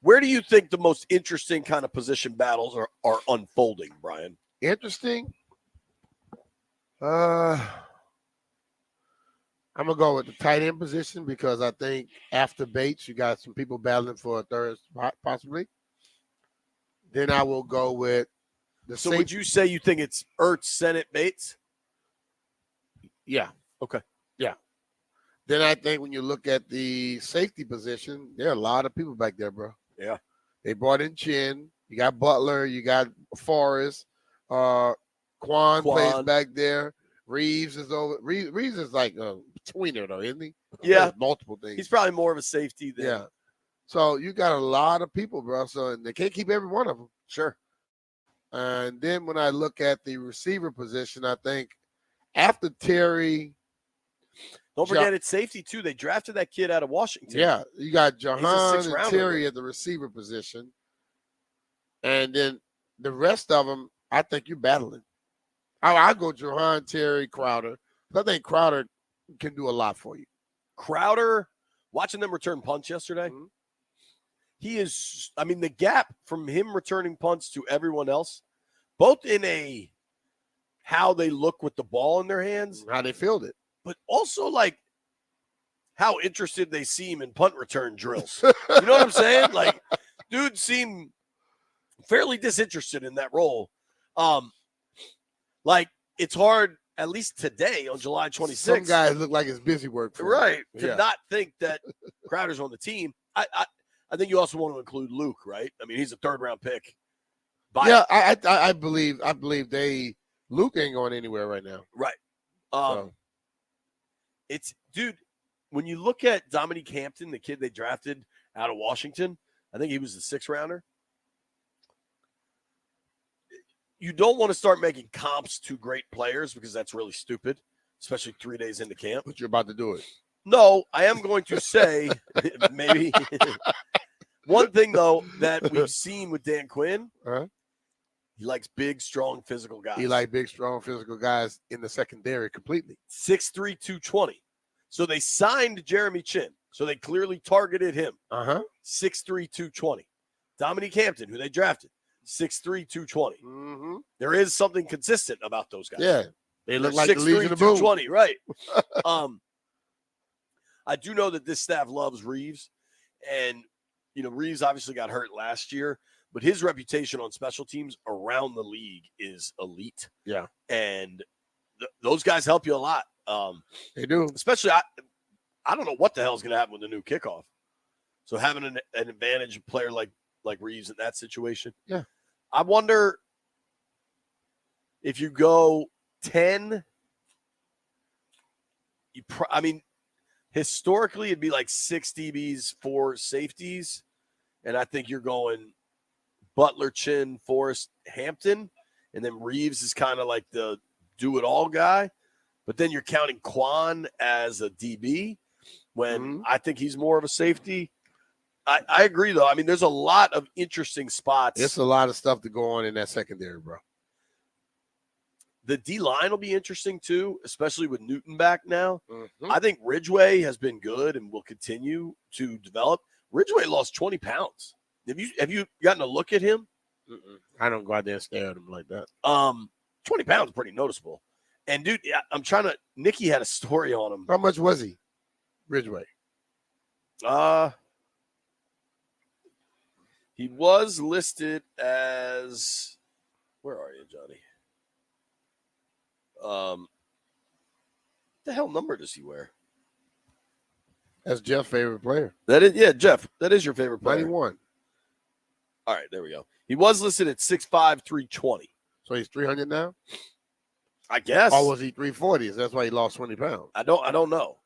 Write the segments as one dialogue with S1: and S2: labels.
S1: Where do you think the most interesting kind of position battles are unfolding, Brian?
S2: Interesting. I'm gonna go with the tight end position because I think after Bates, you got some people battling for a third spot, possibly. Then I will go with the
S1: So would you say you think it's Ertz, Sennett, Bates?
S2: Yeah.
S1: Okay.
S2: Yeah. Then I think when you look at the safety position, there are a lot of people back there, bro.
S1: Yeah.
S2: They brought in Chin. You got Butler. You got Forrest. Quan plays back there. Reeves is over. Reeves is like a tweener, though, isn't he?
S1: Yeah.
S2: Multiple things.
S1: He's probably more of a safety than.
S2: Yeah. So you got a lot of people, bro. So and they can't keep every one of them.
S1: Sure.
S2: And then when I look at the receiver position, I think after Terry.
S1: Don't forget it's safety, too. They drafted that kid out of Washington.
S2: Yeah. You got Jahan and
S1: rounder,
S2: Terry at the receiver position. And then the rest of them, I think you're battling. I go Jahan, Terry, Crowder. I think Crowder can do a lot for you.
S1: Crowder, watching them return punts yesterday, he is, I mean, the gap from him returning punts to everyone else, both in a how they look with the ball in their hands,
S2: how they field it,
S1: but also like how interested they seem in punt return drills. You know what I'm saying? Like, dude seemed fairly disinterested in that role. Like, it's hard, at least today on July 26th.
S2: Some guys look like it's busy work for
S1: right, to not think that Crowder's on the team. I think you also want to include Luke, right? I mean, he's a third-round pick.
S2: I believe Luke ain't going anywhere right now.
S1: Right. It's, dude, when you look at Dominique Hampton, the kid they drafted out of Washington, I think he was the 6th-rounder. You don't want to start making comps to great players because that's really stupid, especially 3 days into camp.
S2: But you're about to do it.
S1: No, I am going to say maybe. One thing, though, that we've seen with Dan Quinn, he likes big, strong, physical guys.
S2: He likes big, strong, physical guys in the secondary completely.
S1: 6'3", 220. So they signed Jeremy Chin. So they clearly targeted him. 6'3", 220. Dominique Hampton, who they drafted, 6'3", 220.
S2: Mm-hmm.
S1: There is something consistent about those guys.
S2: Yeah. They look like the Legion of Boom.
S1: 220, right. I do know that this staff loves Reeves. And, you know, Reeves obviously got hurt last year, but his reputation on special teams around the league is elite.
S2: Yeah.
S1: And those guys help you a lot.
S2: They do.
S1: Especially, I don't know what the hell is going to happen with the new kickoff. So having an advantage player like Reeves in that situation.
S2: Yeah.
S1: I wonder if you go 10, historically it'd be like 6 DBs, 4 safeties. And I think you're going Butler, Chin, Forrest, Hampton. And then Reeves is kind of like the do-it-all guy. But then you're counting Quan as a DB when I think he's more of a safety. I agree, though. I mean, there's a lot of interesting spots.
S2: It's a lot of stuff to go on in that secondary, bro.
S1: The D-line will be interesting, too, especially with Newton back now.
S2: Mm-hmm.
S1: I think Ridgeway has been good and will continue to develop. Ridgeway lost 20 pounds. Have you gotten a look at him?
S2: I don't go out there and stare at him like that.
S1: 20 pounds is pretty noticeable. And, dude, Nikki had a story on him.
S2: How much was he, Ridgeway?
S1: He was listed as, where are you, Johnny? The hell number does he wear?
S2: That's Jeff's favorite player.
S1: Jeff. That is your favorite player.
S2: 91.
S1: All right, there we go. He was listed at 6'5", 320.
S2: So he's 300 now?
S1: I guess.
S2: Or was he 340? That's why he lost 20 pounds.
S1: I don't know.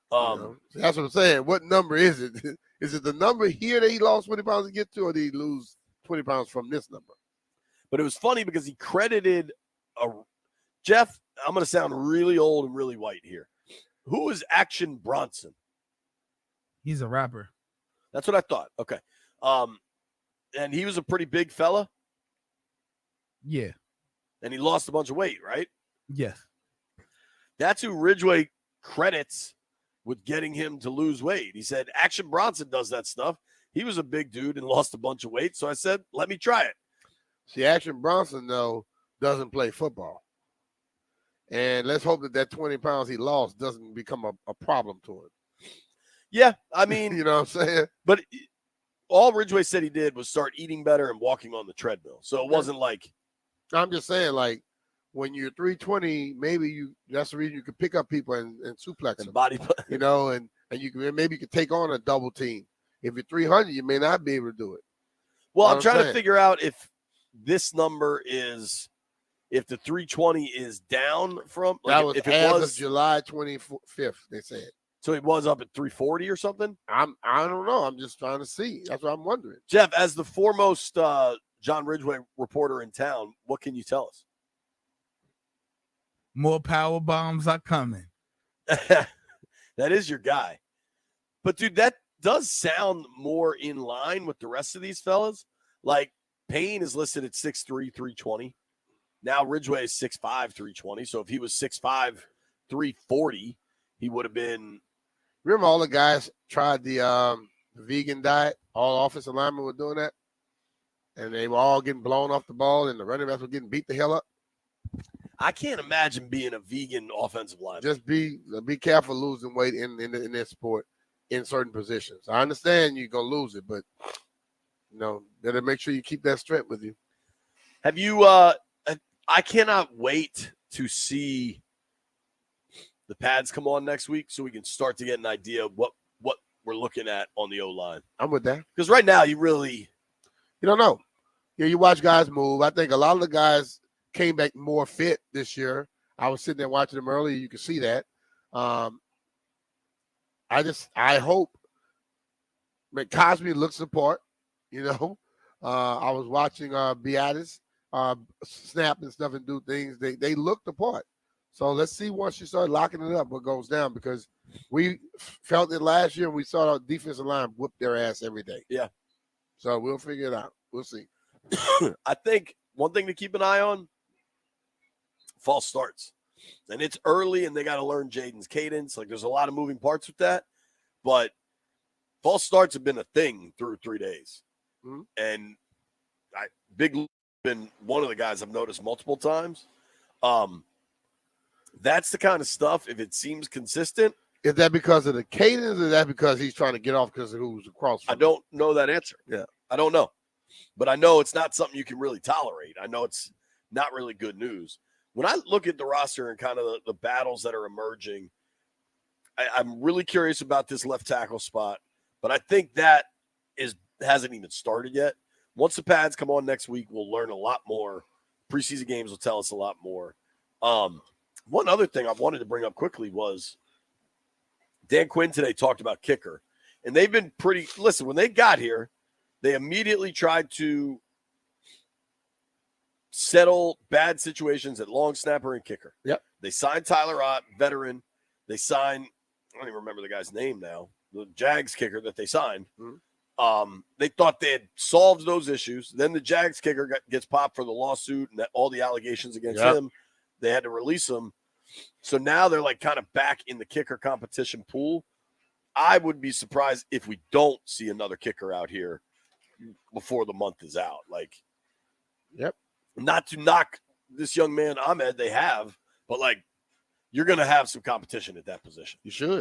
S2: That's what I'm saying. What number is it? Is it the number here that he lost 20 pounds to get to, or did he lose 20 pounds from this number?
S1: But it was funny because he credited Jeff. I'm going to sound really old and really white here. Who is Action Bronson?
S3: He's a rapper.
S1: That's what I thought. Okay. And he was a pretty big fella.
S3: Yeah.
S1: And he lost a bunch of weight, right?
S3: Yes.
S1: That's who Ridgeway credits with getting him to lose weight. He said, Action Bronson does that stuff. He was a big dude and lost a bunch of weight. So I said, let me try it.
S2: See, Action Bronson, though, doesn't play football. And let's hope that 20 pounds he lost doesn't become a problem to him.
S1: Yeah, I mean,
S2: you know what I'm saying?
S1: But all Ridgway said he did was start eating better and walking on the treadmill. So it wasn't like.
S2: I'm just saying, like, when you're 320, maybe that's the reason you can pick up people and suplex them.
S1: Body,
S2: you know, and you can maybe you can take on a double team. If you're 300, you may not be able to do it.
S1: Well, I'm trying to figure out if this number is, if the 320 is down from, like,
S2: that was
S1: if it
S2: as
S1: was
S2: of July 25th, they said.
S1: So it was up at 340 or something?
S2: I don't know. I'm just trying to see. That's what I'm wondering.
S1: Jeff, as the foremost John Ridgway reporter in town, what can you tell us?
S3: More power bombs are coming.
S1: That is your guy. But, dude, that does sound more in line with the rest of these fellas. Like, Payne is listed at 6'3", 320. Now Ridgway is 6'5", 320. So if he was 6'5", 340, he would have been.
S2: Remember all the guys tried the vegan diet? All offensive linemen were doing that? And they were all getting blown off the ball, and the running backs were getting beat the hell up?
S1: I can't imagine being a vegan offensive lineman.
S2: Just be careful losing weight in this sport in certain positions. I understand you're going to lose it, but, better make sure you keep that strength with you.
S1: Have you I cannot wait to see the pads come on next week so we can start to get an idea of what we're looking at on the O-line.
S2: I'm with that.
S1: Because right now you
S2: don't know. You watch guys move. I think a lot of the guys came back more fit this year. I was sitting there watching them earlier. You can see that. I hope Cosby looks the part, I was watching Beatis snap and stuff and do things. They look the part. So let's see once you start locking it up what goes down, because we felt it last year and we saw our defensive line whoop their ass every day.
S1: Yeah.
S2: So we'll figure it out. We'll see.
S1: I think one thing to keep an eye on, false starts. And it's early and they got to learn Jaden's cadence. Like, there's a lot of moving parts with that. But false starts have been a thing through 3 days.
S2: Mm-hmm.
S1: And Big Lou been one of the guys I've noticed multiple times. That's the kind of stuff, if it seems consistent.
S2: Is that because of the cadence, or is that because he's trying to get off because of who's across from
S1: I don't know that answer.
S2: Yeah.
S1: I don't know. But I know it's not something you can really tolerate. I know it's not really good news. When I look at the roster and kind of the battles that are emerging, I'm really curious about this left tackle spot. But I think that hasn't even started yet. Once the pads come on next week, we'll learn a lot more. Preseason games will tell us a lot more. One other thing I wanted to bring up quickly was Dan Quinn today talked about kicker. And they've been listen, when they got here, they immediately tried to settle bad situations at long snapper and kicker.
S2: Yep.
S1: They signed Tyler Ott, veteran. They signed, I don't even remember the guy's name now, the Jags kicker that they signed.
S2: Mm-hmm.
S1: They thought they had solved those issues. Then the Jags kicker gets popped for the lawsuit and all the allegations against him. They had to release him. So now they're like kind of back in the kicker competition pool. I would be surprised if we don't see another kicker out here before the month is out. Like, not to knock this young man Ahmed, they have, but like, you're going to have some competition at that position.
S2: You should.